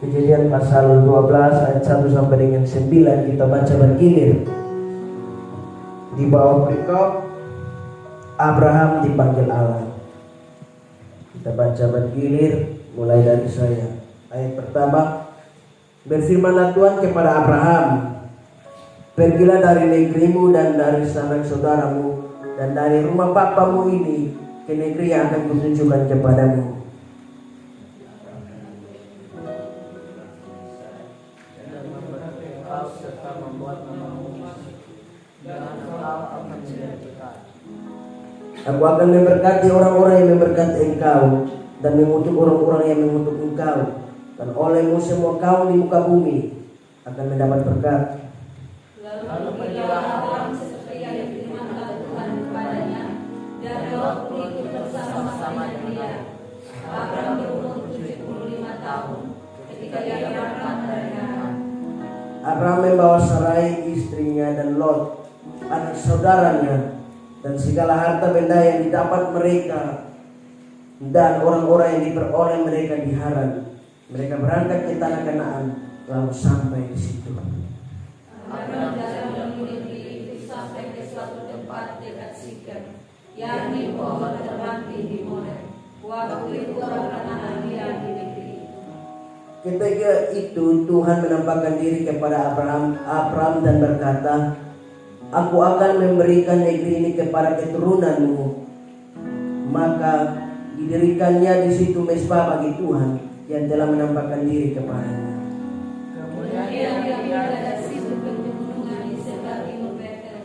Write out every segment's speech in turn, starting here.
Kejadian pasal 12 ayat 1 sampai dengan 9 kita baca bergilir. Di bawah perikop Abraham dipanggil Allah. Kita baca bergilir mulai dari saya. Ayat pertama, berfirmanlah Tuhan kepada Abraham, pergilah dari negerimu dan dari sanak saudaramu dan dari rumah bapamu ini ke negeri yang akan kutunjukkan kepadamu. Aku akan memberkati orang-orang yang memberkati engkau dan mengutuk orang-orang yang mengutuk engkau, dan olehmu semua kaum di muka bumi akan mendapat berkat. Lalu pergilah Abraham seperti yang difirmankan Tuhan kepadanya, dan Lot ikut bersama-sama dia. Abraham berumur 75 tahun ketika dia berangkat dari Haran. Abraham membawa Sarai istrinya dan Lot anak saudaranya dan segala harta benda yang didapat mereka dan orang-orang yang diperoleh mereka di Haran. Mereka berangkat ke tanah Kanaan lalu sampai di situ. Abraham jalan menuju itu sampai ke suatu tempat dekat Sikem, yakni pohon terbangkit di More. Waktu itu orang Kanaan dia di negeri itu. Ketika itu Tuhan menampakkan diri kepada Abraham dan berkata, aku akan memberikan negeri ini kepada keturunanmu. Maka didirikannya di situ mezbah bagi Tuhan yang telah menampakkan diri kepadanya. Kemudian dia berada di situ pegunungan di sebelah timur Betel,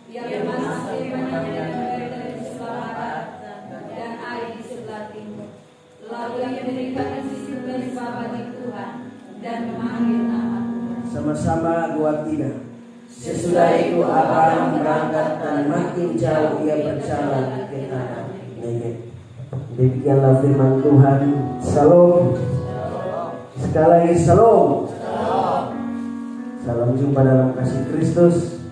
yang masuk kemana Betel di sebelah barat dan Ai di sebelah timur. Lalu ia mendirikan di situ mezbah bagi Tuhan dan memanggil nama Tuhan. Sama-sama 2-3. Sesudah itu Abraham berangkat dan makin jauh ia berjalan ke tanah Negeb. Demikianlah firman Tuhan. Shalom. Sekali lagi shalom. Salam jumpa dalam kasih Kristus.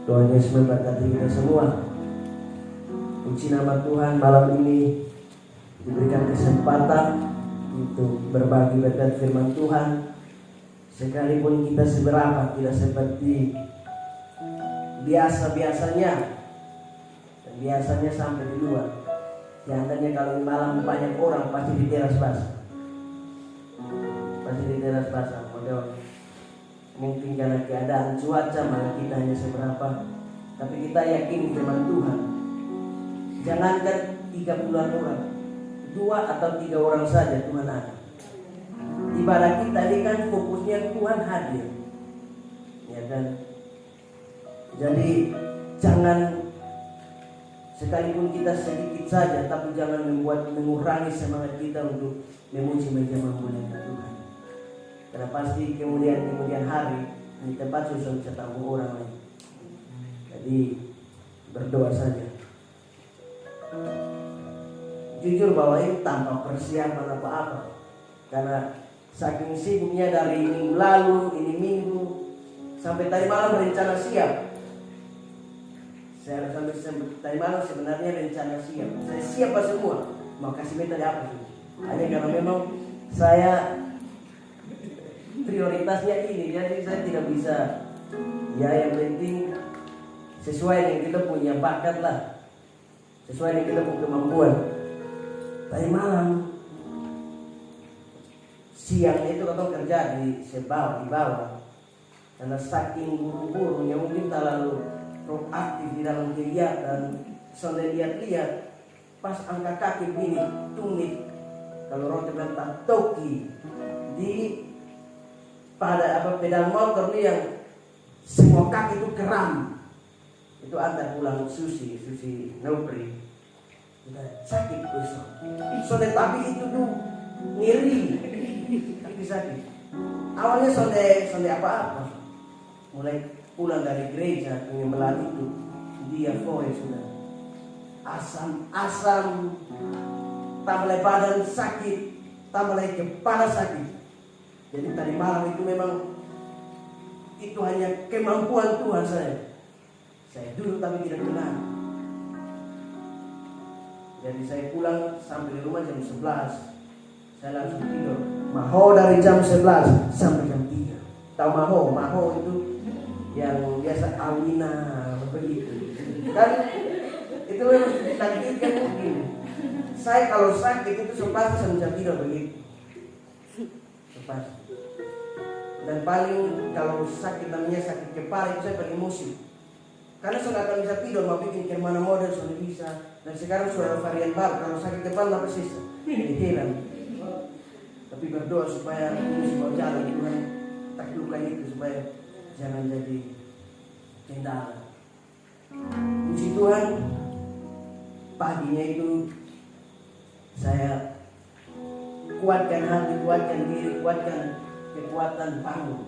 Tuhan Yesus memberkati kita semua. Puji nama Tuhan, malam ini diberikan kesempatan untuk berbagi berkat firman Tuhan. Sekalipun kita seberapa tidak seperti biasanya, dan biasanya sampai di luar. Biasanya kalau malam banyak orang pasti di teras basah. Maka mungkin karena keadaan cuaca maka kita hanya seberapa. Tapi kita yakin firman Tuhan. Jangankan 30 orang, 2 atau 3 orang saja Tuhan ada. Ibadah kita ini kan fokusnya Tuhan hadir, ya kan? Jadi jangan, sekalipun kita sedikit saja, tapi jangan mengurangi semangat kita untuk memuji memuliakan Tuhan. Karena pasti kemudian hari di tempat susah bisa tampung orang lain. Jadi berdoa saja. Jujur bahwa ini tanpa persiapan apa-apa, karena saking sibuknya dari minggu lalu, ini minggu, sampai tadi malam rencana siap. Saya sampai tadi malam sebenarnya rencana siap. Saya siap semua. Mau kasih minta di apa sih? Hanya karena memang saya prioritasnya ini, jadi saya tidak bisa. Ya yang penting sesuai dengan kita punya bakat lah, sesuai dengan kita punya kemampuan. Tadi malam siang itu katong kerja di bawah, karena saking buru-burunya mungkin terlalu aktif di dalam kegiatan. Sampai lihat pas angkat kaki begini tumit, kalau roti bilang toki di pada pedal motor nih yang semua kaki itu kram, itu antar pulang Susi Nopri kita sakit besok. Soalnya tapi itu tuh ngiri, kaki sakit. Awalnya sonde apa-apa, mulai pulang dari gereja pengembelaan itu dia sudah asam, tambah badan sakit, tambah kepala sakit. Jadi tadi malam itu memang itu hanya kemampuan Tuhan saya duduk tapi tidak tenang. Jadi saya pulang sampai di rumah jam 11. Saya langsung tidur. Maho dari jam 11 sampai jam 3. Tahu maho? Maho itu yang biasa awina begitu. Kan itu takdirkan mungkin. Saya kalau sakit itu sepasti saya bisa tidur begitu. Sepasti. Dan paling kalau sakit namanya sakit kepala itu saya pakai musik. Karena saya nggak akan bisa tidur, mau bikin kemana model sudah bisa. Dan sekarang sudah ada varian baru, kalau sakit kepala nggak persisa, hilang. Tapi berdoa supaya ini semua jalan Tuhan taklukkan itu supaya jangan jadi kendala. Puji Tuhan, paginya itu saya kuatkan hati, kuatkan diri, kuatkan kekuatan bangun.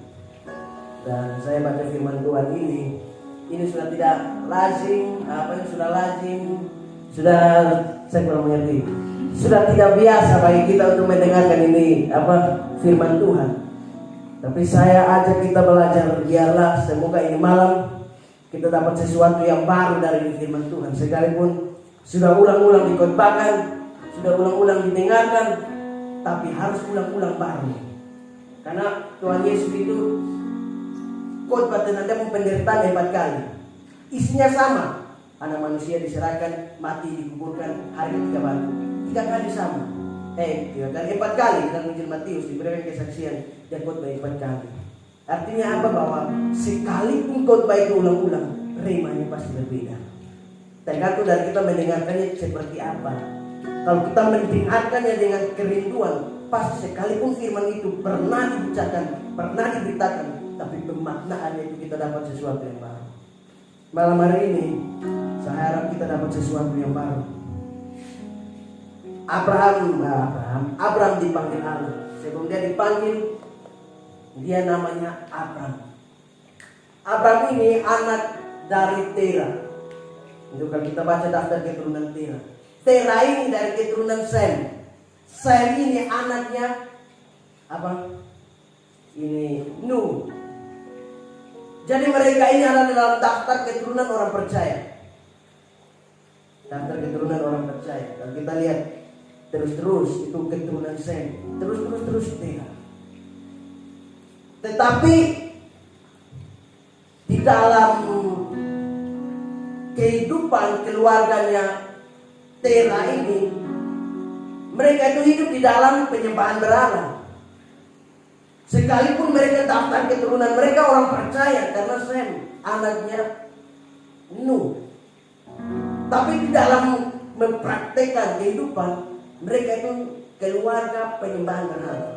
Dan saya baca firman Tuhan ini sudah tidak lazim, sudah saya kurang mengerti, sudah tidak biasa bagi kita untuk mendengarkan ini firman Tuhan. Tapi saya ajak kita belajar, biarlah semoga ini malam kita dapat sesuatu yang baru dari firman Tuhan. Sekalipun sudah ulang-ulang dikotbahkan, sudah ulang-ulang didengarkan, tapi harus ulang-ulang baru. Karena Tuhan Yesus itu khotbah tentang penderitaan 4 kali. Isinya sama. Anak manusia diserahkan, mati, dikuburkan, hari ketiga bangkit. 3 kali sama. 3 kali, 4 kali dalam Injil Matius diberikan kesaksian dan khotbah 4 kali. Artinya apa? Bahwa sekalipun khotbah itu ulang-ulang, remanya pasti berbeda. Tergantung dari kita mendengarkannya seperti apa. Kalau kita mendengarkannya dengan kerinduan, pasti sekalipun firman itu pernah dibacakan, pernah diberitakan, tapi pemaknaannya itu kita dapat sesuatu yang baru. Malam hari ini saya harap kita dapat sesuatu yang baru. Abraham dipanggil Allah. Sebelum dia dipanggil, dia namanya Abraham. Abraham ini anak dari Tera. Itu kalau kita baca daftar keturunan Tera. Tera ini dari keturunan Sem. Sem ini anaknya Ini Nuh. Jadi mereka ini ada dalam daftar keturunan orang percaya. Daftar keturunan orang percaya. Kalau kita lihat terus itu keturunan Sem. Terus Tera. Tetapi di dalam kehidupan keluarganya Tera ini, mereka itu hidup di dalam penyembahan berhala. Sekalipun mereka daftar keturunan mereka orang percaya karena Sem anaknya Nuh. Tapi di dalam mempraktekkan kehidupan mereka itu keluarga penyembahan berhala.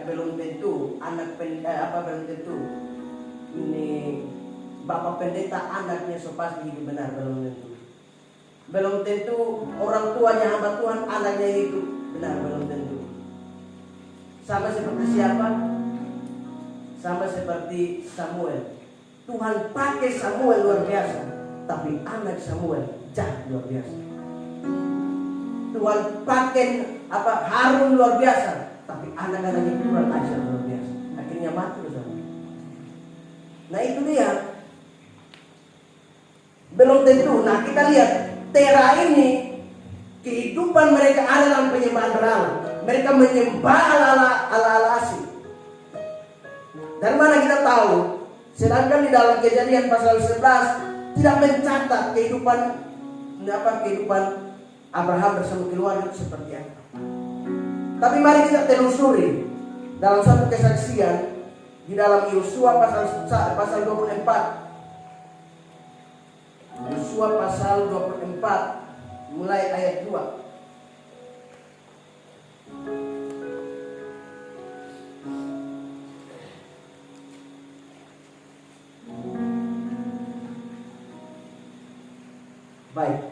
Belum tentu belum tentu ini bapak pendeta anaknya pasti hidup benar, belum tentu. Belum tentu orang tuanya hamba Tuhan anaknya hidup benar, belum tentu. Sama seperti siapa? Sama seperti Samuel. Tuhan pakai Samuel luar biasa, tapi anak Samuel jahat luar biasa. Tuhan pakai Harun luar biasa, tapi anak-anaknya kurang ajar luar biasa. Akhirnya mati bersama. Nah itu dia. Belum tentu. Nah kita lihat Tera ini kehidupan mereka ada dalam penyembahan berhala. Mereka menyembah ala-ala asing. Dari mana kita tahu? Sedangkan di dalam Kejadian pasal 11 tidak mencatat kehidupan Abraham bersama keluarga itu seperti apa. Tapi mari kita telusuri dalam satu kesaksian di dalam Yosua pasal 24. Yosua pasal 24 mulai ayat 2. Baik.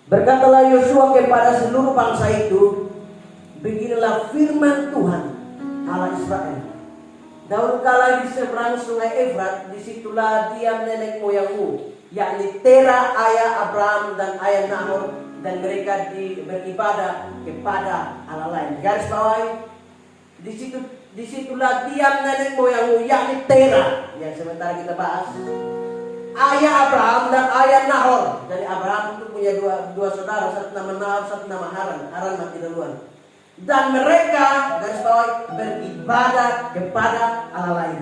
Berkatalah Yosua kepada seluruh bangsa itu, beginilah firman Tuhan Allah Israel. Dahulu kala di seberang sungai Efrat, disitulah diam nenek moyangmu, yakni Tera ayah Abraham dan ayah Nahor, dan mereka beribadah kepada Allah lain. Garis bawahi, disitulah diam nenek moyangmu, yakni Tera yang sementara kita bahas. ayah Abraham dan ayah Nahor. Jadi Abraham itu punya dua saudara, satu nama Nahor, satu nama Haran. Haran mati duluan. Dan mereka garis bawah beribadah kepada Allah lain.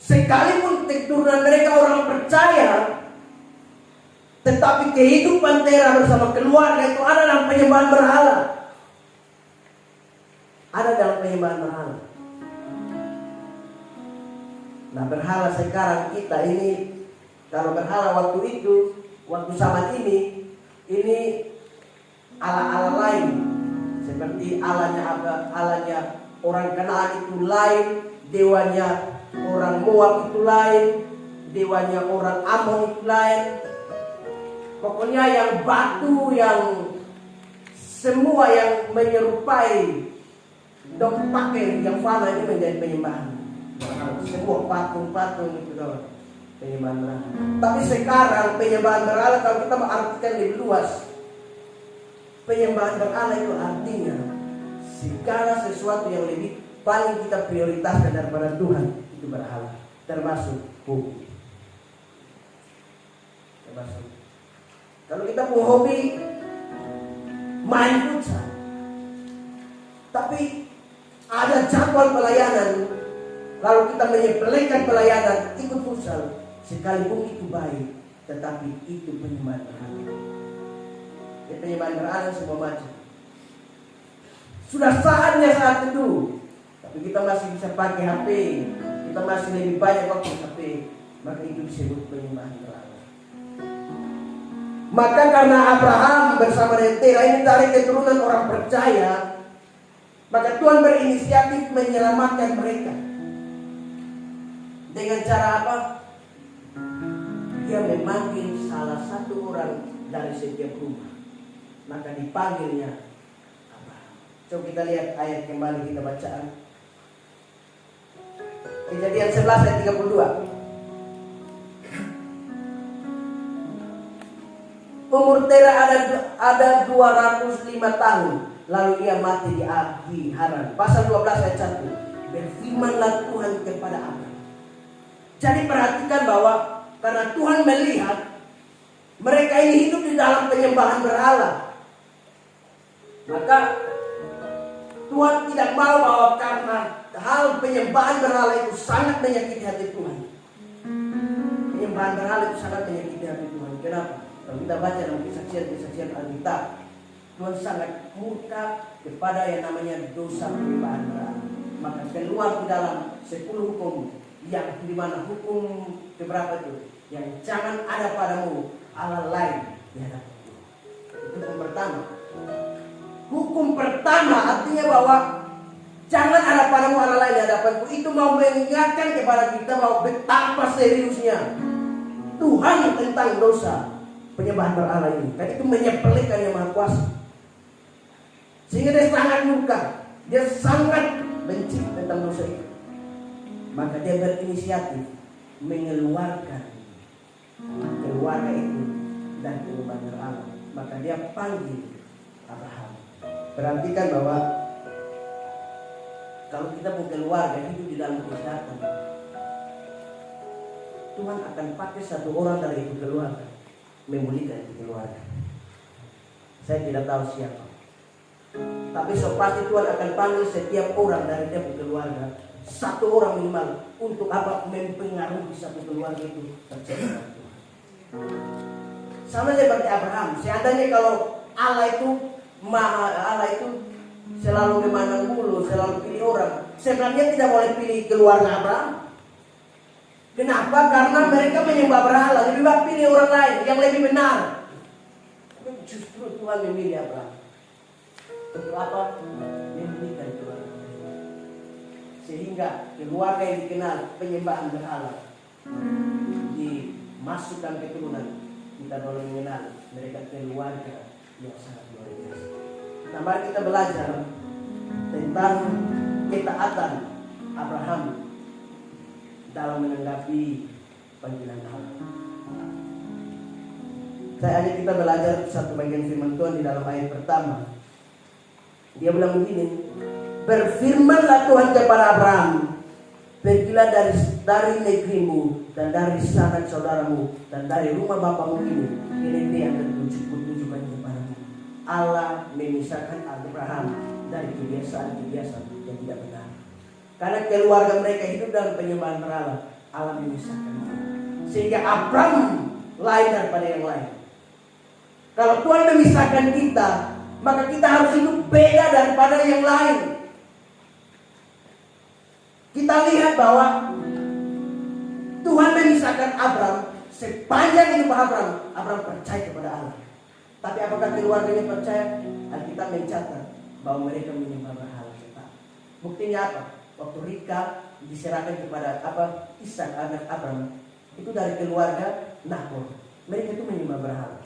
Sekalipun keturunan mereka orang percaya, tetapi kehidupan Terah bersama keluarga itu ada dalam penyembahan berhala. Ada dalam penyembahan berhala. Nah, berhala sekarang kita ini, kalau berhala waktu itu, waktu zaman ini ala-ala lain. Seperti alanya orang Kanaan itu lain, dewanya orang Moab itu lain, dewanya orang Amon itu lain. Pokoknya yang batu, yang semua yang menyerupai dok pakai yang fana ini menjadi penyembahan. Semua patung-patung itu doang penyembahan berhala. Tapi sekarang penyembahan berhala kalau kita mengartikan lebih luas, penyembahan berhala itu artinya segala sesuatu yang lebih paling kita prioritaskan daripada Tuhan itu berhala, termasuk hobi. Termasuk kalau kita punya hobi main futsal, tapi ada jadwal pelayanan, lalu kita menyepelekan pelayanan ikut futsal, sekalipun itu baik, tetapi itu penyembahan berhala. Penyembahan berhala semua macam. Sudah saatnya saat itu, tapi kita masih bisa pakai HP, kita masih lebih banyak waktu HP, maka itu disebut penyembahan berhala. Maka karena Abraham bersama dengan Terah ini dari keturunan orang percaya, maka Tuhan berinisiatif menyelamatkan mereka. Dengan cara apa? Dia memanggil salah satu orang dari setiap rumah. Maka dipanggilnya Abraham. Coba kita lihat ayat kembali kita bacaan. Kejadian 11 ayat 32. Umur Terah ada 205 tahun, lalu ia mati di Haran. Pasal 12 ayat 1. Berfirmanlah Tuhan kepada Abraham. Jadi perhatikan bahwa karena Tuhan melihat mereka ini hidup di dalam penyembahan berhala, maka Tuhan tidak mau bahwa karena hal penyembahan berhala itu sangat menyakiti hati Tuhan. Penyembahan berhala itu sangat menyakiti hati Tuhan. Kenapa? Kalau kita baca dalam kesaksian Alkitab, Tuhan sangat murka kepada yang namanya dosa penyembahan berhala. Maka keluar di dalam 10 hukum, yang dimana hukum keberapa itu? Yang jangan ada padamu Allah lain di hadapanku. Itu hukum pertama. Hukum pertama artinya bahwa jangan ada padamu Allah lain di hadapanku. Itu mau mengingatkan kepada kita bahwa betapa seriusnya Tuhan tentang dosa penyembahan berhala ini. Karena itu menyepelekan Yang Maha Kuasa. Sehingga dia sangat murka, dia sangat benci tentang dosa itu. Maka dia berinisiatif mengeluarkan keluarga itu dan penyembahan berhala. Maka dia panggil Abraham. Perhatikan bahwa kalau kita punya keluarga hidup di dalam kesehatan, Tuhan akan pakai satu orang dari itu keluarga memulihkan itu keluarga. Saya tidak tahu siapa, tapi pasti Tuhan akan panggil setiap orang dari dia punya keluarga, satu orang minimal, untuk apa? Mempengaruhi satu keluarga itu percaya pada Tuhan. Sama seperti Abraham. Seandainya kalau Allah itu selalu memandang bulu, selalu pilih orang, sebenarnya tidak boleh pilih keluarga Abraham. Kenapa? Karena mereka menyembah berhala. Lebih baik pilih orang lain yang lebih benar. Tapi justru Tuhan memilih Abraham. Untuk apa? Memilihkan keluarga. Sehingga keluarga yang dikenal penyembahan berhala dimasukkan keturunan, kita boleh mengenal mereka keluarga yang sangat luar biasa. Nah, mari kita belajar tentang ketaatan Abraham dalam menanggapi panggilan Allah. Saya ajak kita belajar satu bagian firman Tuhan di dalam ayat pertama. Dia bilang begini, berfirmanlah Tuhan kepada Abraham, pergilah dari negerimu dan dari sanak saudaramu dan dari rumah bapamu ini dia akan tunjukkan kepadamu. Allah memisahkan Abraham dari kebiasaan-kebiasaan yang tidak benar. Karena keluarga mereka hidup dalam penyembahan berhala, Allah memisahkan mereka. Sehingga Abraham lain daripada yang lain. Kalau Tuhan memisahkan kita, maka kita harus hidup beda daripada yang lain. Kita lihat bahwa Tuhan memisahkan Abraham. Sepanjang hidup Abraham percaya kepada Allah. Tapi apakah keluarganya percaya? Alkitab mencatat bahwa mereka menyembah berhala. Buktinya apa? Waktu Ribka diserahkan kepada Ishak anak Abraham, itu dari keluarga Nahor. Mereka itu menyembah berhala.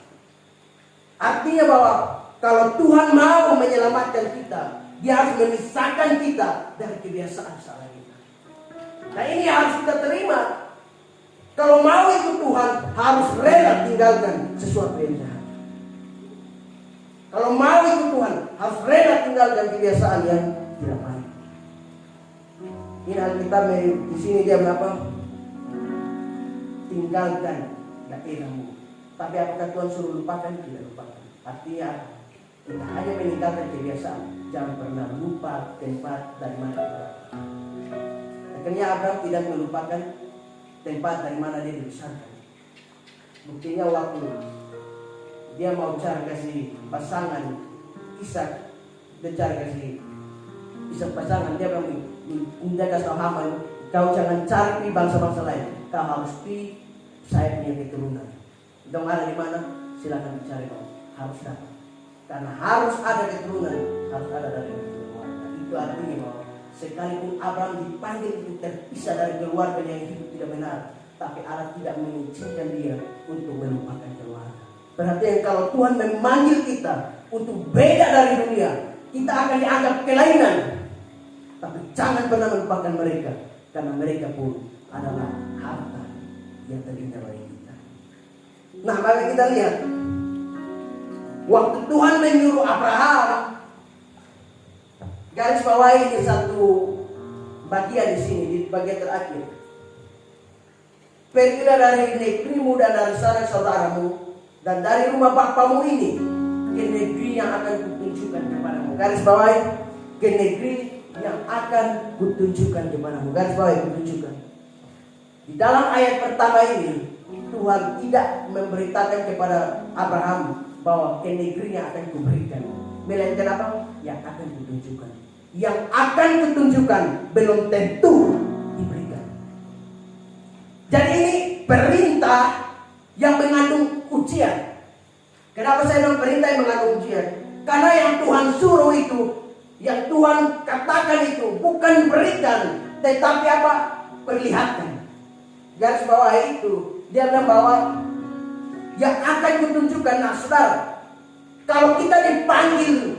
Artinya bahwa kalau Tuhan mau menyelamatkan kita, Dia harus memisahkan kita dari kebiasaan salah kita. Nah, ini harus kita terima. Kalau mau ikut Tuhan, harus rela tinggalkan sesuatu yang jahat. Kalau mau ikut Tuhan, harus rela tinggalkan kebiasaan yang tidak baik. Ini Alkitab di sini dia berapa? Tinggalkan daerahmu. Tapi apakah Tuhan suruh lupakan? Tidak lupakan. Artinya kita hanya meninggalkan kebiasaan. Jangan pernah lupa tempat dari mana kita. Akhirnya Abraham tidak melupakan tempat dari mana dia dibesarkan. Buktinya waktu dia mau cari kasih pasangan Ishak, dia cari kasih Ishak pasangan, dia bilang, dia kasih tahu Haman, kau jangan cari bangsa-bangsa lain, kau harus pi saya punya keturunan. Dong ada di mana? Silakan dicari kau, harus dapat. Karena harus ada keturunan, harus ada dari keluarga. Itu artinya bahwa sekalipun Abraham dipanggil untuk terpisah dari keluarga yang hidup tidak benar, tapi Allah tidak mengizinkan dia untuk melupakan keluarga. Berarti kalau Tuhan memanggil kita untuk beda dari dunia, kita akan dianggap kelainan. Tapi jangan pernah melupakan mereka, karena mereka pun adalah harta yang terindah bagi kita. Nah, maka kita lihat waktu Tuhan menyuruh Abraham, garis bawahi di satu bagian di sini, di bagian terakhir. Pergilah dari negerimu dan dari sanak saudaramu dan dari rumah bapamu ini ke negeri yang akan kutunjukkan kepadamu. Garis bawahi, ke negeri yang akan kutunjukkan kepadamu. Garis bawahi, kutunjukkan. Di dalam ayat pertama ini Tuhan tidak memberitakan kepada Abraham bahwa ke negeri yang akan kuberikan, melainkan apa? Yang akan kutunjukkan. Yang akan kutunjukkan belum tentu diberikan. Jadi ini perintah yang mengandung ujian. Kenapa saya bilang perintah yang mengandung ujian? Karena yang Tuhan suruh itu, yang Tuhan katakan itu bukan berikan, tetapi apa? Perlihatkan. Garis bawah itu dia bilang bahwa yang akan kutunjukkan. Nah, saudara, kalau kita dipanggil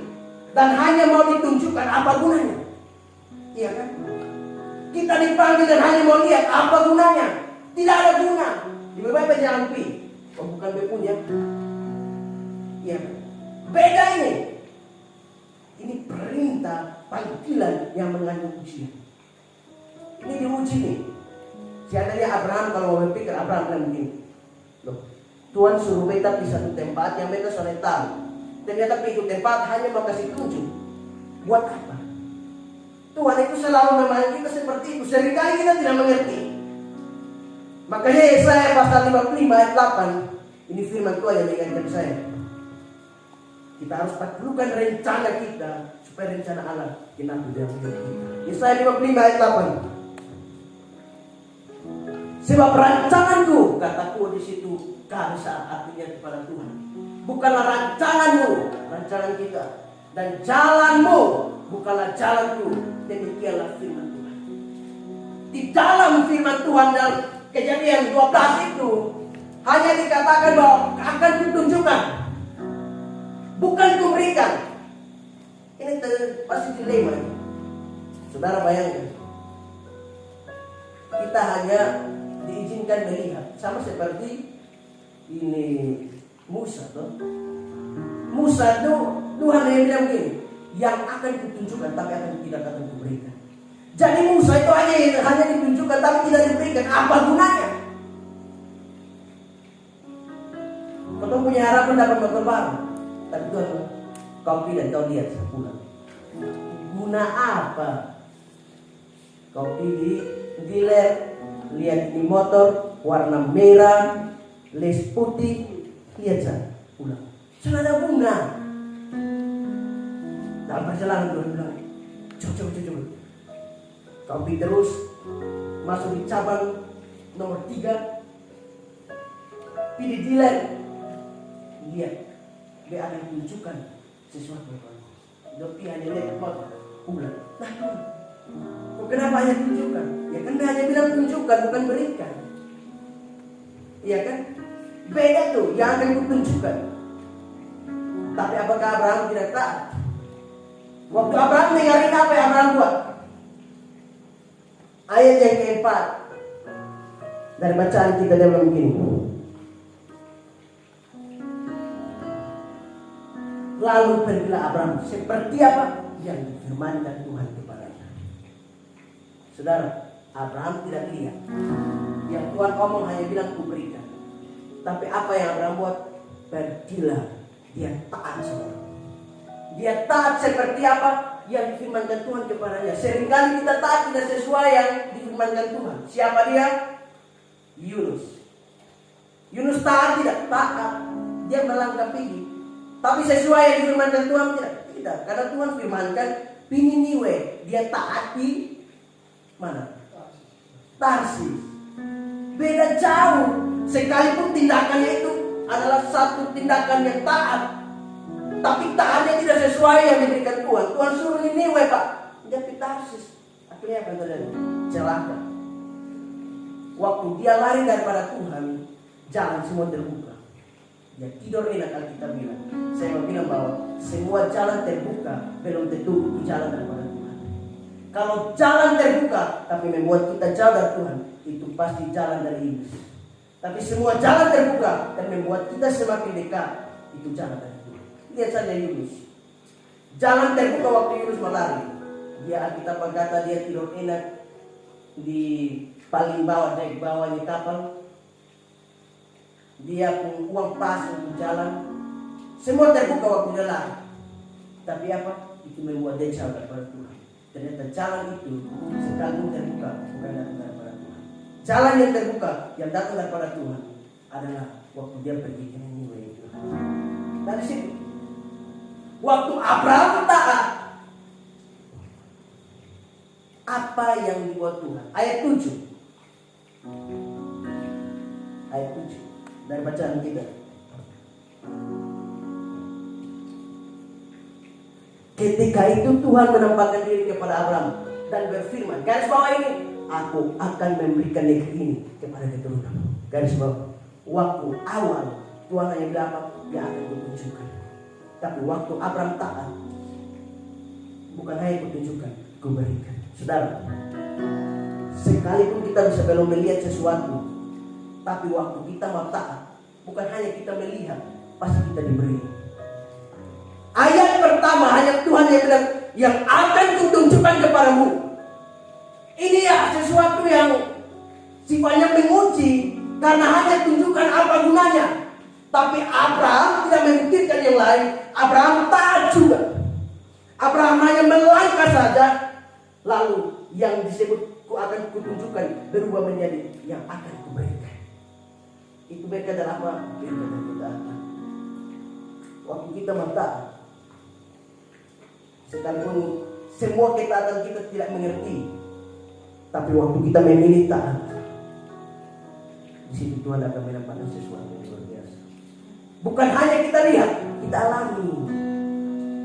dan hanya mau ditunjukkan, apa gunanya? Iya kan? Kita dipanggil dan hanya mau lihat, apa gunanya? Tidak ada guna. Lebih baik jangan pi. Oh, bukan punya. Iya kan? Beda ini. Ini perintah panggilan yang mengandung ujian. Ini diuji nih. Seandainya Abraham, kalau mau berpikir, Abraham bilang begini, loh, Tuhan suruh beta di satu tempat yang beta sudah tahu. Ternyata pergi tempat hanya mau kasih tunjuk. Buat apa? Tuhan itu selalu memanggil kita seperti itu. Seringkali kita tidak mengerti. Makanya Yesaya pasal 55 ayat 8, ini firman Tuhan yang mengingatkan saya. Kita harus taklukan rencana kita supaya rencana Allah kenapa dia mengerti kita. Yesaya 55 ayat 8. Sebab rancanganku, kataku di situ, kahsa artinya kepada Tuhan. Bukanlah rancanganmu, rancangan kita. Dan jalanmu, bukanlah jalanku. Demikianlah firman Tuhan. Di dalam firman Tuhan dalam Kejadian 12 itu hanya dikatakan bahwa akan kutunjukkan, bukan kuberikan. Ini pasti dilema. Saudara bayangkan, kita hanya diizinkan melihat, sama seperti ini Musa tuh. Musa itu Tuhan yang bilang begini, yang akan kutunjukkan tapi tidak akan kuberikan. Jadi Musa itu hanya ditunjukkan tapi tidak diberikan. Apa gunanya? punya harapan dapat motor baru. Tapi Tuhan, kau pilih, kau lihat saya pulang. Guna apa? Kau pilih dealer, lihat ini motor warna merah, les putih, lihat saya pulang. Sudah ada guna. Dalam perjalanan Tuhan bilang, coba. Kau pilih terus, masuk di cabang nomor 3, pilih dealer, lihat, dia akan tunjukkan sesuatu kepada kamu. Dopi hanya lihat motor, pulang. Nah Tuhan, kok kenapa hanya tunjukkan? Ya kan dia hanya bilang tunjukkan, bukan berikan. Iya kan? Beda tuh, yang akan kutunjukkan. Tapi apakah Abraham tidak taat? Waktu Abraham dengarin apa yang Abraham buat? Ayat yang keempat dari bacaan kita dia bilang begini. Lalu pergilah Abraham seperti apa yang difirmankan Tuhan kepadanya. Saudara, Abraham tidak lihat. Yang Tuhan ngomong hanya bilang kuberikan. Tapi apa yang Abraham buat? Pergilah, dia taat saudara. Dia taat seperti apa yang difirmankan Tuhan kepadanya. Seringkali kita taat tidak sesuai yang difirmankan Tuhan. Siapa dia? Yunus. Yunus taat tidak? Taat. Dia melangkah pergi. Tapi sesuai yang difirmankan Tuhan tidak? Tidak. Karena Tuhan firmankan Niniwe. Dia taat di mana? Tarsis. Beda jauh. Sekalipun tindakannya itu adalah satu tindakan yang taat, tapi taatnya tidak sesuai yang diberikan Tuhan. Tuhan suruh Niniwe Pak, dia di Tarsis. Akhirnya apa yang terjadi? Celaka. Waktu dia lari daripada Tuhan, jalan semua terbuka. Dia tidur enak, Alkitab bilang. Saya mau bilang bahwa semua jalan terbuka belum tentu itu jalan daripada Tuhan. Kalau jalan terbuka tapi membuat kita jauh dari Tuhan, itu pasti jalan dari iblis. Tapi semua jalan terbuka dan membuat kita semakin dekat, itu jalan dari Tuhan. Lihat saja Yunus. Jalan terbuka waktu Yunus melari. Dia, Alkitab berkata dia tidur enak di paling bawah, dek bawahnya kapal. Dia punya uang pas untuk jalan. Semua terbuka waktu dia lari. Tapi apa? Itu membuat dia jauh daripada Tuhan. Ternyata jalan itu sekalipun terbuka bukan datang daripada Tuhan. Jalan yang terbuka yang datang daripada Tuhan adalah waktu dia pergi ke Niniwe itu. Dari situ, waktu Abraham taat, apa yang dibuat Tuhan? Ayat 7. Ayat 7 dari bacaan kita. Ketika itu Tuhan menampakkan diri kepada Abraham dan berfirman, garis bawah ini, aku akan memberikan negeri ini kepada keturunan. Garis bawah. Waktu awal Tuhan hanya bilang apa? Dia akan kutunjukkan. Tapi waktu Abraham taat, bukan hanya kutunjukkan, kuberikan. Saudara, sekalipun kita bisa belum melihat sesuatu, tapi waktu kita mau taat, bukan hanya kita melihat, pasti kita diberi. Ayat pertama hanya Tuhan yang bilang, yang akan kutunjukkan kepadamu. Ini ya sesuatu yang sifatnya menguji, karena hanya tunjukkan apa gunanya. Tapi Abraham tidak memikirkan yang lain. Abraham taat juga. Abraham hanya melangkah saja, lalu yang disebut ku akan kutunjukkan berubah menjadi yang akan kuberikan. Itu berkat dari apa? Berkat dari ketaatan. Waktu kita taat, sekalipun semua ketaatan kita tidak mengerti, tapi waktu kita memilih taat, di situ Tuhan akan menampakkan sesuatu yang luar biasa. Bukan hanya kita lihat, kita alami.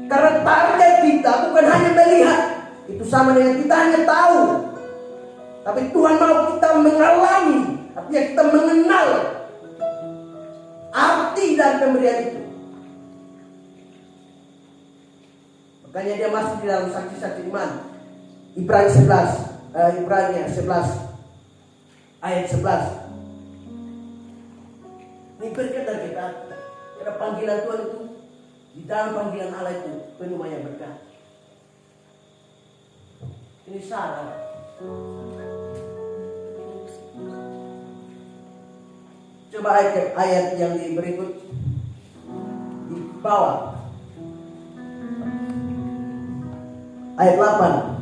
Karena target kita bukan hanya melihat, itu sama dengan kita hanya tahu. Tapi Tuhan mau kita mengalami, artinya kita mengenal arti dari pemberian itu. Makanya dia masuk di dalam saksi-saksi iman. Ibrania 11 ayat 11. Ini berkat dari kita. Karena panggilan Tuhan itu, di dalam panggilan Allah itu penuh banyak berkat. Ini syarat. Coba ayat yang berikut. bawah. Ayat 8.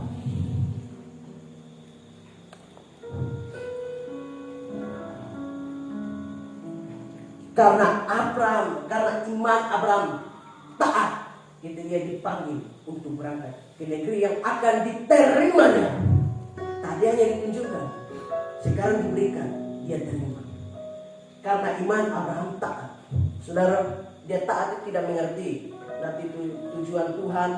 Karena iman Abraham taat, ketika dia dipanggil untuk berangkat ke negeri yang akan diterimanya. Tadi hanya ditunjukkan, sekarang diberikan, dia terima. Karena iman Abraham taat. Saudara, dia taat itu tidak mengerti nanti tujuan Tuhan,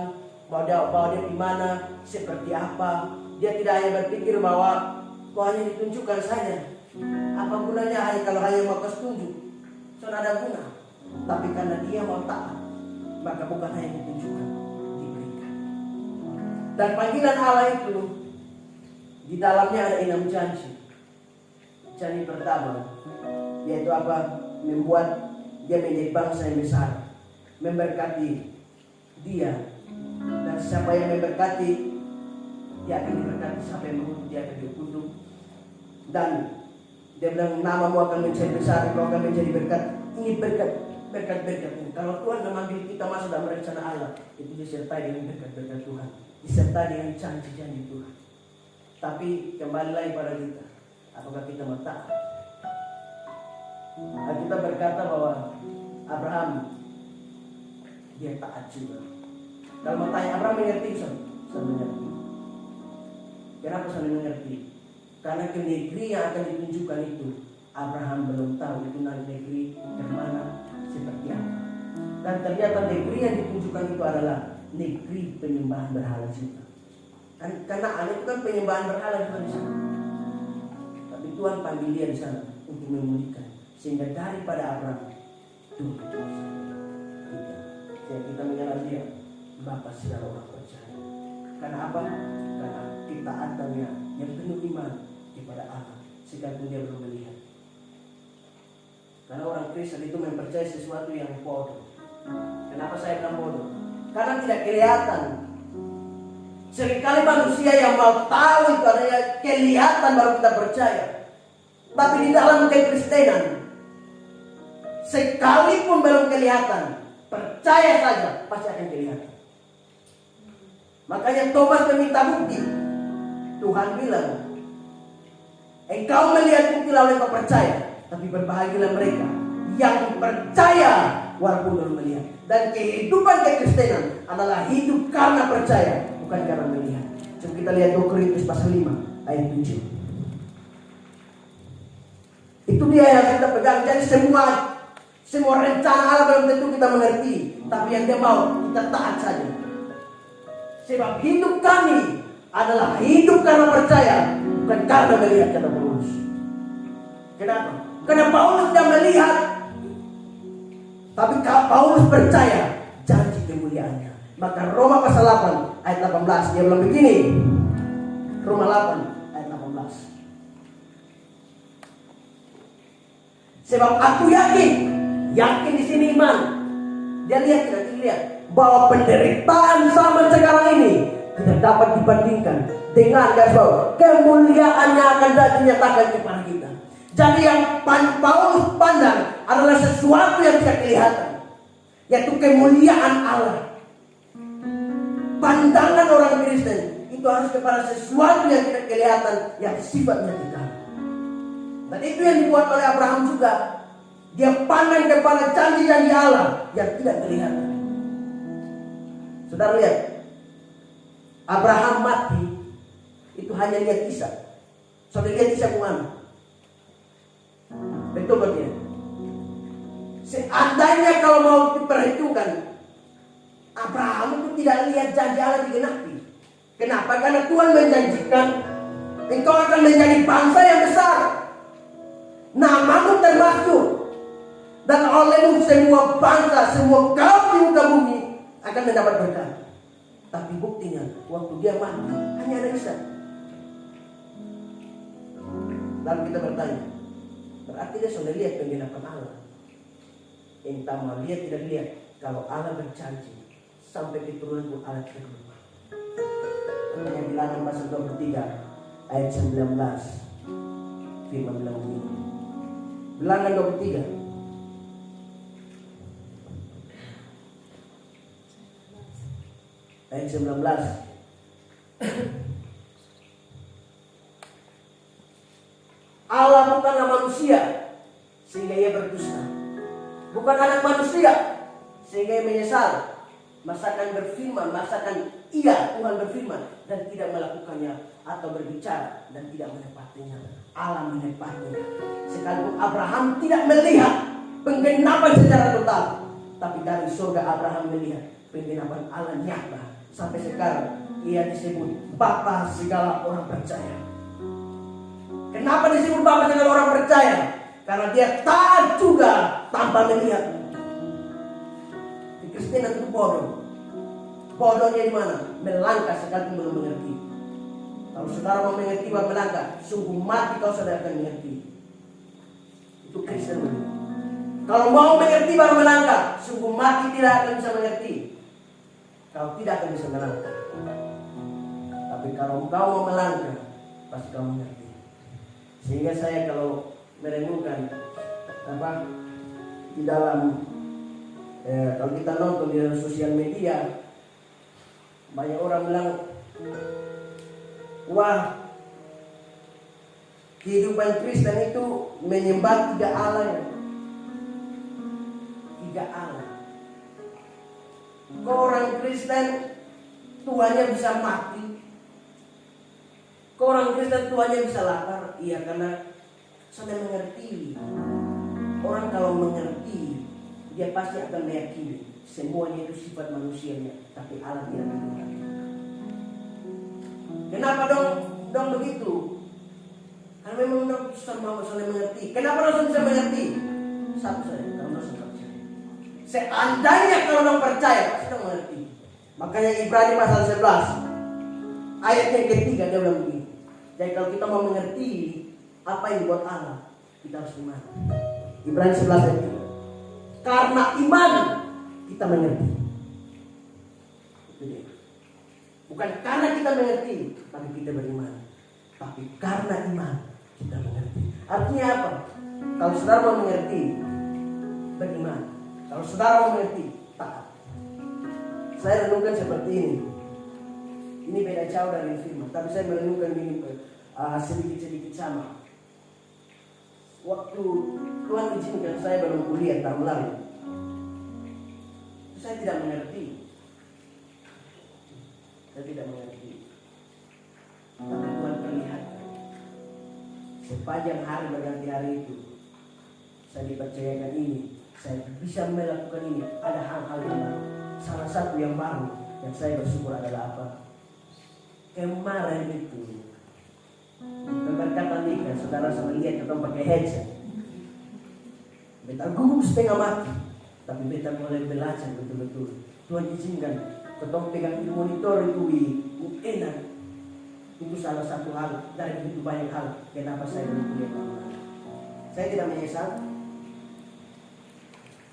bahwa dia di mana, seperti apa. Dia tidak hanya berpikir bahwa hanya ditunjukkan saja. Apa gunanya kalau hanya mau tunjuk? Sudah ada guna. Tapi karena dia mau taat, maka bukan hanya ditunjukkan, diberikan. Dan panggilan Allah itu di dalamnya ada 6 janji. Janji pertama yaitu apa? Membuat dia menjadi bangsa yang besar, memberkati dia, dan siapa yang memberkati dia akan diberkati, siapa yang mengutuk dia akan dikutuk. Dan dia bilang namamu akan menjadi besar, kau akan menjadi berkat. Ini berkat ini. Kalau Tuhan memanggil kita masuk dalam rencana Allah, itu disertai dengan berkat-berkat Tuhan, disertai dengan janji-janji Tuhan. Tapi kembali lagi pada kita, apakah kita mau taat? Kita berkata bahwa Abraham dia taat juga. Kalau mau tanya Abraham mengerti, saya mengerti. Kenapa saya mengerti? Karena ke negeri yang akan ditunjukkan itu Abraham belum tahu itu nanti negeri kemana, seperti apa. Dan ternyata negeri yang ditunjukkan itu adalah negeri penyembahan berhala juga. Karena Allah itu kan penyembahan berhala juga di sana. Tapi Tuhan panggil dia di sana untuk memulihkan, sehingga daripada Abraham turun kita mengenal dia Bapa segala orang percaya. Karena apa? Karena ketaatannya yang penuh iman kepada Allah, sekalipun dia belum melihat. Karena orang Kristen itu mempercayai sesuatu yang bodoh. Kenapa saya bilang bodoh? Karena tidak kelihatan. Seringkali manusia yang mau tahu itu adanya kelihatan baru kita percaya. Tapi di dalam kekristenan, sekalipun belum kelihatan, percaya saja pasti akan kelihatan. Makanya Thomas meminta bukti. Tuhan bilang, engkau melihat bukti lalu engkau percaya. Tapi berbahagialah mereka yang percaya walaupun belum melihat. Dan kehidupan kekristenan adalah hidup karena percaya, bukan karena melihat. Coba kita lihat 2 Korintus pasal 5 ayat 7. Itu dia yang kita pegang. Jadi semua rencana Allah belum tentu kita mengerti, tapi yang dia mau kita taat saja. Sebab hidup kami adalah hidup karena percaya, bukan karena melihat, kata Paulus. Kenapa? Karena Paulus tidak melihat, tapi Paulus percaya janji kemuliaannya. Maka Roma pasal 8 ayat 18 dia bilang begini. Roma 8 ayat 18. Sebab aku yakin di sini iman. Dia lihat tidak dilihat bahwa penderitaan zaman sekarang ini tidak dapat dibandingkan dengan kemuliaan yang akan dinyatakan kepada kita. Jadi yang Paulus pandang adalah sesuatu yang tidak kelihatan, yaitu kemuliaan Allah. Pandangan orang Kristen itu harus kepada sesuatu yang tidak kelihatan, yang sifatnya kekal. Dan itu yang dibuat oleh Abraham juga. Dia pandang kepada janji-janji Allah yang tidak kelihatan. Saudara lihat, Abraham mati itu hanya lihat Ishak. Saudara lihat Ishak kemana? Betul betul. Seandainya kalau mau diperhitungkan, Abraham itu tidak lihat janji Allah digenapi. Kenapa? Karena Tuhan menjanjikan engkau akan menjadi bangsa yang besar, namamu termasuk, dan olehmu semua bangsa, semua kaum di muka bumi akan mendapat berkat. Tapi buktinya waktu dia mati hanya ada Ishak. Lalu kita bertanya, berarti dia sudah lihat penggenapan Allah. Entah mau lihat tidak lihat, kalau Allah berjanji sampai keturunan pun Allah kedua. Yang Bilangan pasal 23 ayat 19 firman bilang begini. Bilangan 23 ayat 19. Allah bukanlah manusia sehingga ia berdusta, bukan anak manusia sehingga ia menyesal. Masakan berfirman, masakan ia Tuhan berfirman dan tidak melakukannya, atau berbicara dan tidak menepatinya. Allah menepatinya. Sekalipun Abraham tidak melihat penggenapan secara total, tapi dari surga Abraham melihat penggenapan Allah nyata. Sampai sekarang ia disebut Bapa segala orang percaya. Kenapa disebut Bapa segala orang percaya? Karena dia taat juga tanpa melihat. Di Kristen itu bodoh. Bodohnya di mana? Melangkah sekalipun belum mengerti. Kalau saudara mau mengerti bahwa melangkah, sungguh mati kau saudara akan mengerti. Itu Kristen begitu. Kalau mau mengerti baru melangkah, sungguh mati tidak akan bisa mengerti. Kau tidak akan bisa melangkah. Tapi kalau kau mau melangkah, pasti kau mengerti. Sehingga saya kalau merenungkan di dalam kalau kita nonton di dalam sosial media, banyak orang bilang, wah, kehidupan Kristen itu menyembah 3 Allah ya. 3 Allah. Kau orang Kristen Tuhannya bisa mati, kau orang Kristen Tuhannya bisa lapar. Iya, karena sudah mengerti. Orang kalau mengerti, dia pasti akan meyakini semuanya itu sifat manusianya, tapi Allah tidak begitu. Kenapa dong begitu? Karena memang dong sudah mengerti. Kenapa dong bisa mengerti? Satu saja, kalau dong percaya. Seandainya kalau dong percaya, pasti dong mengerti. Makanya Ibrani pasal 11 ayat yang ketiga dia bilang begini. Jadi kalau kita mau mengerti apa yang dibuat Allah, kita harus iman. Ibrani 11 ayat 3. Karena iman kita mengerti. Itu dia. Bukan karena kita mengerti, tapi kita beriman. Tapi karena iman kita mengerti. Artinya apa? Kalau saudara mau mengerti, beriman. Kalau saudara mau mengerti, taat. Saya renungkan seperti ini. Ini beda jauh dari firman, tapi saya merenungkan ini sedikit-sedikit sama. Waktu Tuhan izinkan saya belum kuliah tahun lalu, saya tidak mengerti. Saya tidak mengerti. Tapi Tuhan perlihatkan. Sepanjang hari berganti hari itu, saya dipercayakan ini. Saya bisa melakukan ini. Ada hal-hal yang baru. Salah satu yang baru yang saya bersyukur adalah apa? Kemarin itu pemberkatan nikah, saudara sama lihat kita pakai headset. Beta gugup setengah mati, tapi beta mulai belajar betul-betul. Tuhan izinkan ketong pegang di monitor itu enak. Itu salah satu hal dari begitu banyak hal kenapa saya belum kuliah tahun lalu. Saya tidak menyesal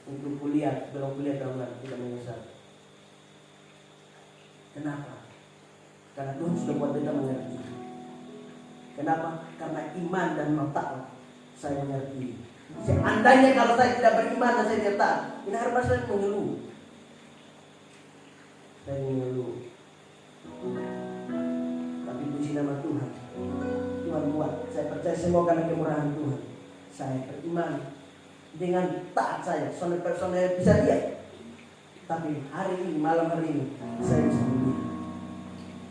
untuk kuliah, belum kuliah tahun lalu, tidak menyesal. Kenapa? Karena Tuhan sudah buat kita mengerti. Kenapa? Karena iman dan taat saya mengerti. Seandainya kalau saya tidak beriman dan saya tidak taat, ini harus saya mengeluh. Saya mengeluh. Tapi puji nama Tuhan. Tuhan buat. Saya percaya semua karena kemurahan Tuhan. Saya beriman dengan taat saya. Soalnya bisa lihat. Tapi hari ini, malam hari ini, saya bisa melihat.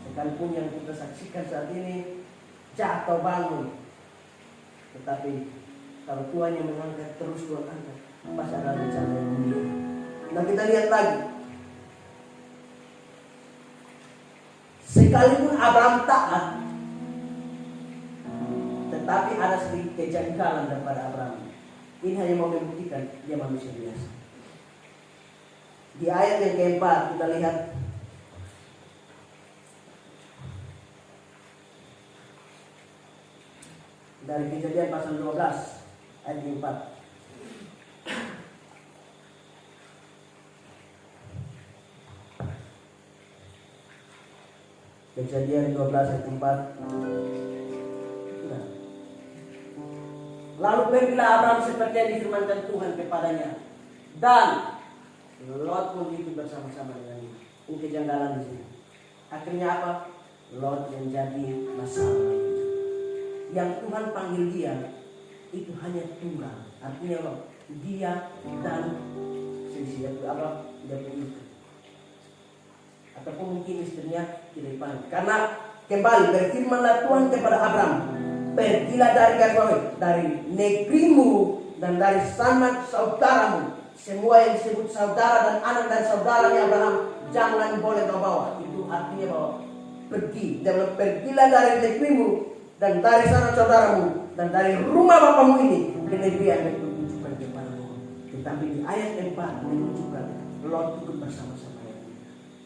Sekalipun yang kita saksikan saat ini jatuh bangun, tetapi kalau Tuhan yang mengangkat, terus Tuhan angkat, pasti ada rencana yang mulia. Nah, kita lihat lagi. Sekalipun Abraham taat, tetapi ada sedikit kejanggalan daripada Abraham. Ini hanya mau membuktikan dia manusia biasa. Di ayat yang keempat kita lihat dari Kejadian pasal 12 ayat 4. Kejadian 12 ayat 4. Lalu pergilah Abraham seperti yang difirmankan Tuhan kepadanya, dan Lot pun hidup bersama-sama dengan ini. Ini kejanggalan di sini. Akhirnya apa? Lot menjadi masalah. Yang Tuhan panggil dia itu hanya tunggal. Artinya apa? Dia dan dia punya, ataupun mungkin istrinya tidak dipanggil. Karena kembali berfirmanlah Tuhan kepada Abraham, pergilah dari negerimu dan dari sanak saudaramu. Semua yang disebut saudara dan anak dan saudaranya Abraham jangan boleh kau bawa. Itu artinya bahwa pergilah dari negerimu dan dari sanak saudaramu dan dari rumah bapamu ini ke negeri yang ditunjukkan kepadamu. Tetapi di ayat 4 menunjukkan Lot ikut bersama-sama.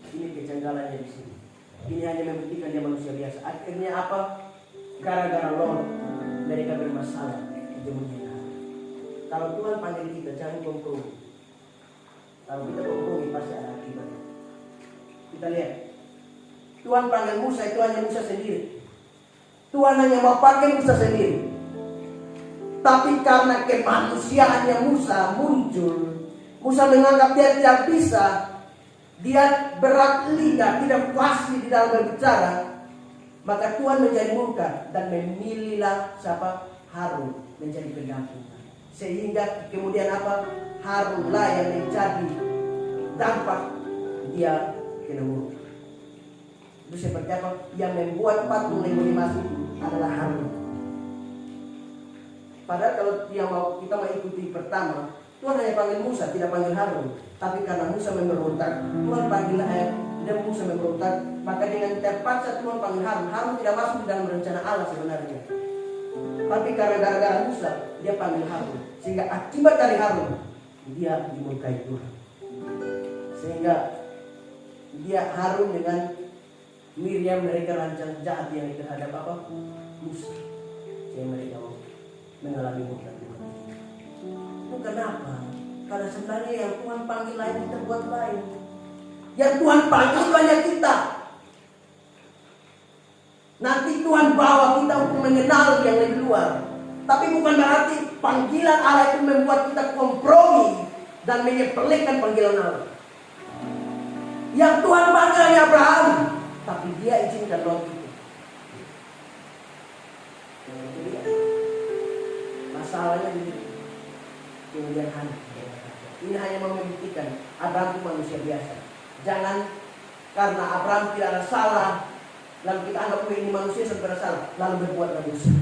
Ini kejanggalannya di sini. Ini hanya membuktikan dia manusia biasa. Akhirnya apa? Gara-gara Lot mereka bermasalah. Itu menyenangkan. Kalau Tuhan panggil kita jangan kompromi. Kalau kita kompromi pasti ada akibatnya. Kita lihat. Tuhan panggil Musa itu hanya Musa sendiri. Tuhan hanya mau pakai Musa sendiri. Tapi karena kemanusiaannya Musa muncul, Musa menganggap dia tidak bisa. Dia berat lidah, tidak fasih di dalam berbicara. Maka Tuhan menjadi murka dan memilihlah siapa? Harun menjadi pendampingnya. Sehingga kemudian apa? Harunlah yang menjadi dampak dia kena murka. Itu seperti apa? Yang membuat patung legitimasi adalah Harun. Padahal kalau kita mau ikuti pertama, Tuhan hanya panggil Musa, tidak panggil Harun. Tapi karena Musa memberontak, Tuhan panggil dan Musa memberontak, maka dengan terpaksa Tuhan panggil Harun. Harun tidak masuk di dalam rencana Allah sebenarnya. Tapi karena gara-gara Musa, dia panggil Harun. Sehingga akibat dari Harun, dia dimurkai Tuhan. Sehingga dia Harun dengan Miriam mereka rancang jahat yang terhadap apa? Musa. Sehingga mereka mengalami murka Tuhan. Itu kenapa? Karena sebenarnya yang Tuhan panggil lain, kita buat lain. Yang Tuhan panggil banyak kita. Nanti Tuhan bawa kita untuk mengenal yang lebih luar. Tapi bukan berarti panggilan Allah itu membuat kita kompromi dan menyepelekan panggilan Allah. Yang Tuhan panggil hanya Abraham, tapi dia izinkan Lot itu. Masalahnya di kemudian anak. Ini hanya membuktikan Abraham itu manusia biasa. Jangan karena Abraham tidak ada salah, lalu kita anggap ini manusia sebenarnya salah, lalu berbuat dosa.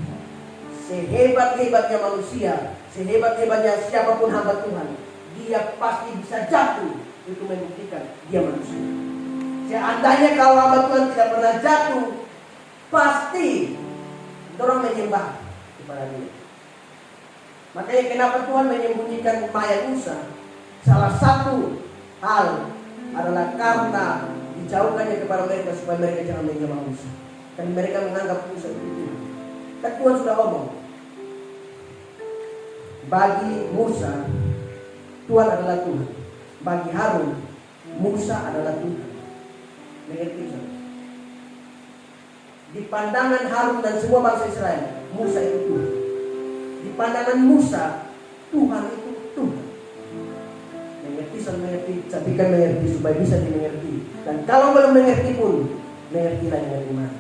Sehebat-hebatnya manusia, sehebat-hebatnya siapapun hamba Tuhan, dia pasti bisa jatuh. Itu membuktikan dia manusia. Seandainya kalau hamba Tuhan tidak pernah jatuh, pasti orang menyembah kepada dia. Makanya kenapa Tuhan menyembunyikan mayat Musa? Salah satu hal adalah karena dijauhkannya kepada mereka supaya mereka jangan menyembah Musa. Dan mereka menganggap Musa itu Tuhan. Dan Tuhan sudah ngomong, bagi Musa Tuhan adalah Tuhan. Bagi Harun Musa adalah Tuhan. Mengerti? Di pandangan Harun dan semua bangsa Israel, Musa itu Tuhan. Di pandangan Musa, Tuhan itu Tuhan. Mengerti, tapi kan mengerti supaya bisa dimengerti. Dan kalau belum mengerti pun, mengertilah dengan iman.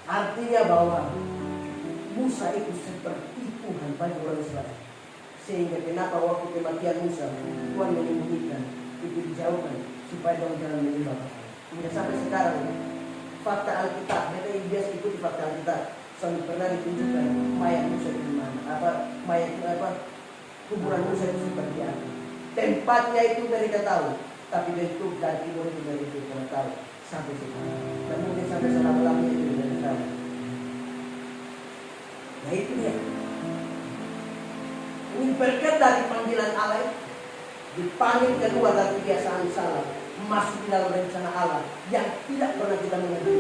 Artinya bahwa Musa itu seperti Tuhan bagi orang Israel. Sehingga kenapa waktu kematian Musa, Tuhan menyembunyikan, itu dijauhkan supaya orang jangan menyembah. Hingga sampai sekarang, fakta Alkitab, mereka yang biasa ikuti fakta Alkitab, sampai pernah ditunjukkan mayat Musa di mana, kuburan Musa itu seperti apa. Tempatnya itu mereka tahu, tapi bentuk dan timur itu mereka tidak tahu sampai sekarang. Dan mungkin sampai selama-lamanya itu tidak tahu. Nah itu ya. Ini berkat dari panggilan Allah, dipanggil keluar dari kebiasaan salah, masuk di dalam rencana Allah yang tidak pernah kita mengerti.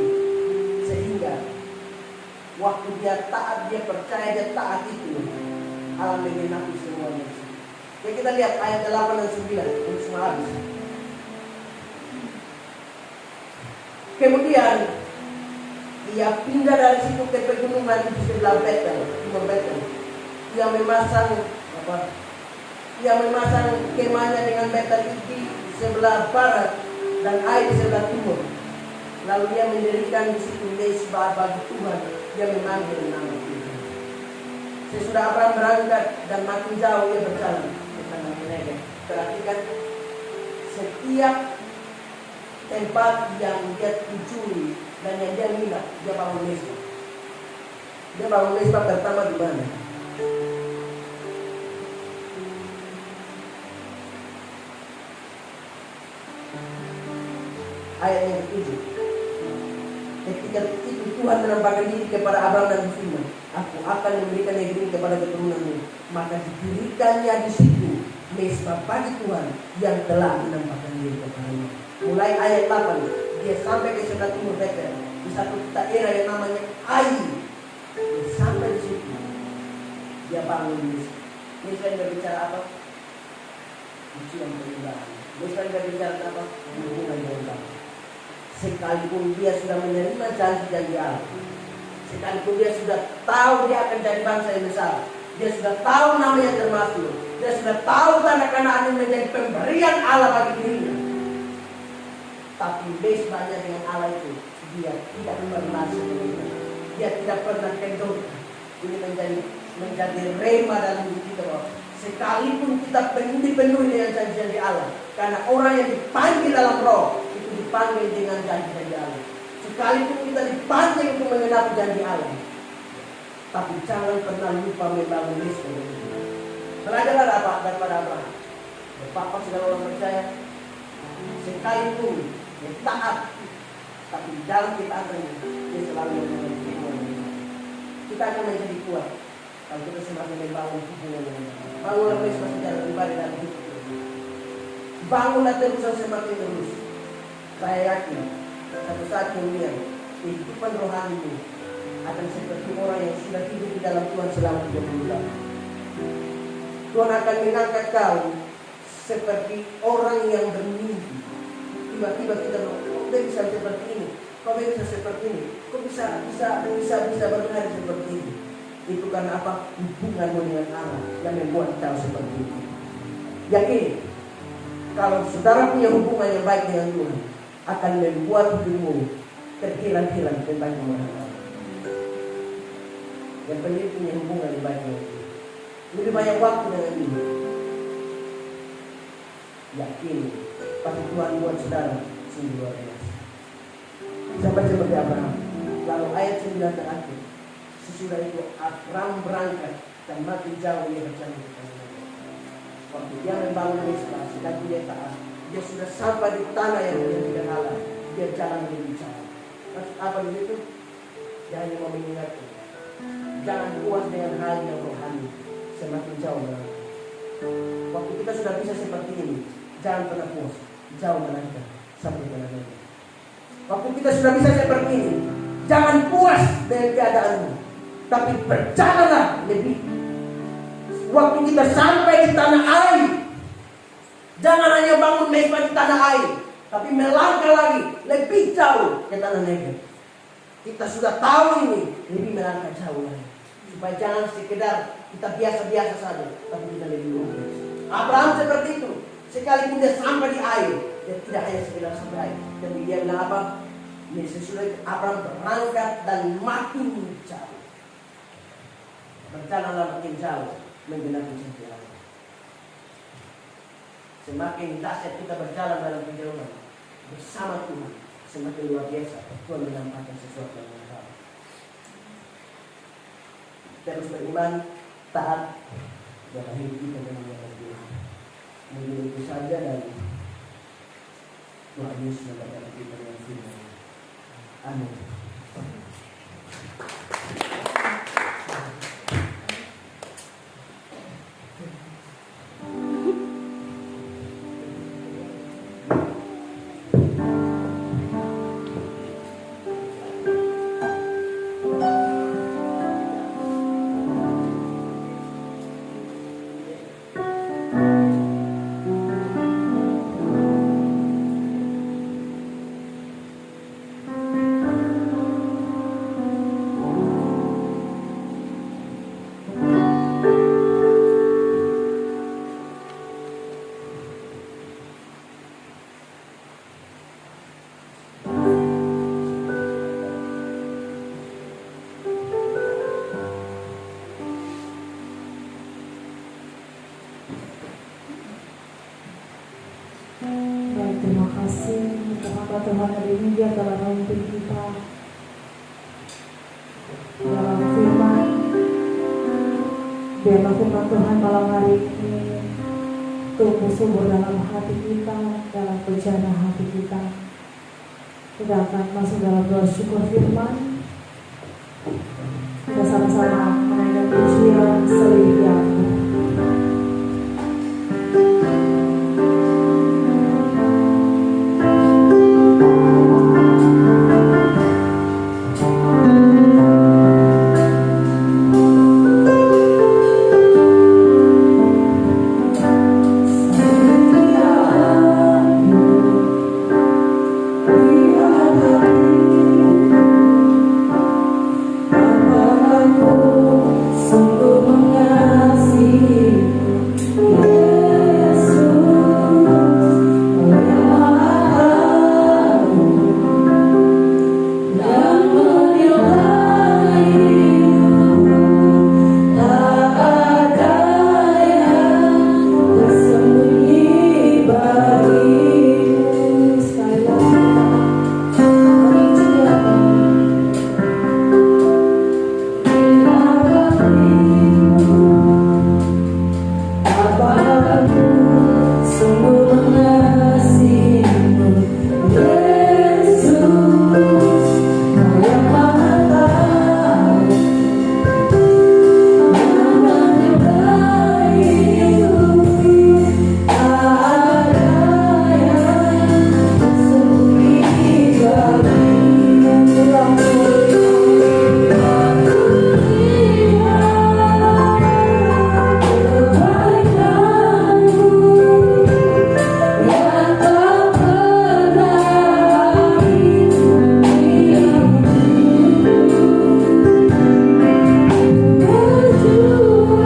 Sehingga waktu dia taat, dia percaya, dia taat itu, Allah menggenapi semuanya. Jadi kita lihat ayat 8 dan 9 untuk semua habis. Kemudian ia pindah dari situ ke pegunungan di sebelah Betel, timur Betel. Ia memasang kemahnya dengan Betel di sebelah barat dan Ai di sebelah timur. Lalu dia mendirikan di situ mesbah bagi Tuhan. Dia memanggil nama Tuhan. Sesudah Abraham berangkat dan makin jauh dia berjalan ke tanah Negev. Perhatikan, setiap tempat yang dia tuju dan yang dia minat, dia bangun mesbah. Dia bangun mesbah pertama di mana? Ayat yang ke-7. Ketika itu Tuhan menampakkan diri kepada Abraham dan berfirman, aku akan memberikan negeri ini kepada keturunanmu. Maka didirikannya di situ mesbah bagi Tuhan yang telah menampakkan diri kepadanya. Mulai ayat 8 dia sampai ke sebelah timur Betel, di satu daerah yang namanya Ai. Dia sampai di situ dia bangun mesbah. Mesbah yang berbicara apa? Ujian perubahan. Mesbah yang berbicara apa? Hubungan dengan Allah. Sekalipun dia sudah menerima janji-janji Allah, sekalipun dia sudah tahu dia akan jadi bangsa yang besar, dia sudah tahu namanya termasuk, dia sudah tahu tanda-tanda akan menjadi pemberian Allah bagi dirinya, tapi mesbahnya dengan Allah itu dia tidak pernah sebenarnya, dia tidak pernah kendor. Ini menjadi rema dalam hidup kita bahwa sekalipun kita dipenuhi dengan janji-janji Allah, karena orang yang dipanggil dalam roh dipanggil dengan janji-janji Allah. Sekalipun kita dipanggil untuk mengenapi janji Allah, tapi jangan pernah lupa membangun mesbah. Belajarlah apa daripada Abraham. Bapak segala orang percaya, sekalipun dia taat, tapi di dalam ketaatannya dia selalu menjadi kuat. Kita akan menjadi kuat kalau kita semakin membangun hubungan dengan Allah. Bangunlah mesbah secara pribadi dalam hidup kita. Bangunlah terusan semakin terus. Saya yakin satu saat kemudian kehidupan rohani ini akan seperti orang yang sudah hidup di dalam Tuhan selama 30 tahun. Tuhan akan mengangkat kau seperti orang yang bermimpi. Tiba-tiba kita kok bisa seperti ini, kok bisa seperti ini, kok bisa berlari seperti ini. Itu karena apa? Hubunganmu dengan Allah yang membuat kau seperti itu. Yakin kalau saudara punya hubungan yang baik dengan Tuhan, akan membuat hidupmu terhilang-hilang tentang kemenangan. Yang penting punya hubungan yang baik dengan Tuhan. Lebih banyak waktu dengan dia. Yakin pasti Tuhan buat saudara sungguh luar biasa. Sampai seperti Abraham. Lalu ayat 9 terakhir. Sesudah itu Abraham berangkat dan makin jauh dia berjalan ke tanah Negev. Waktu dia membangun mesbah, sedang dia taat, dia sudah sampai di tanah yang dijanjikan Allah. Dia jalan lebih jauh. Maksud apa di situ? Dia hanya mau mengingatkan, jangan puas dengan hal yang rohani, semakin jauh melangkah. Waktu kita sudah bisa seperti ini, jangan pernah puas, jauh melangkah sampai ke tanah Negev. Waktu kita sudah bisa seperti ini, jangan puas dengan keadaanmu, tapi berjalanlah lebih. Waktu kita sampai di tanah air, jangan hanya bangun mesbah di tanah air, tapi melangkah lagi lebih jauh ke tanah Negev. Kita sudah tahu ini, lebih melangkah jauh lagi. Supaya jangan sekedar kita biasa-biasa saja, tapi kita lebih luar biasa. Abraham seperti itu. Sekalipun dia sampai di air, dia tidak hanya sekedar sampai air, tapi dia bilang apa? Sesudah itu Abraham berangkat dan makin jauh. Berjalanlah makin jauh menggenapi janji Allah. Semakin dahsyat kita berjalan dalam perjalanan bersama Tuhan, semakin luar biasa Tuhan menampakkan sesuatu yang baru. Terus beriman, taat dalam hidup kita dengan memuliakan Tuhan. Mungkin itu saja, dan Tuhan Yesus memberkati kita dengan firman. Amin. apa Tuhan hari ini Dia telah memimpin kita dalam firman. Biarlah firman Tuhan malam hari ini tumbuh subur dalam hati kita, dalam bejana hati kita. Kita akan masuk dalam doa syukur firman. Kita sama-sama menaikkan pujian selihya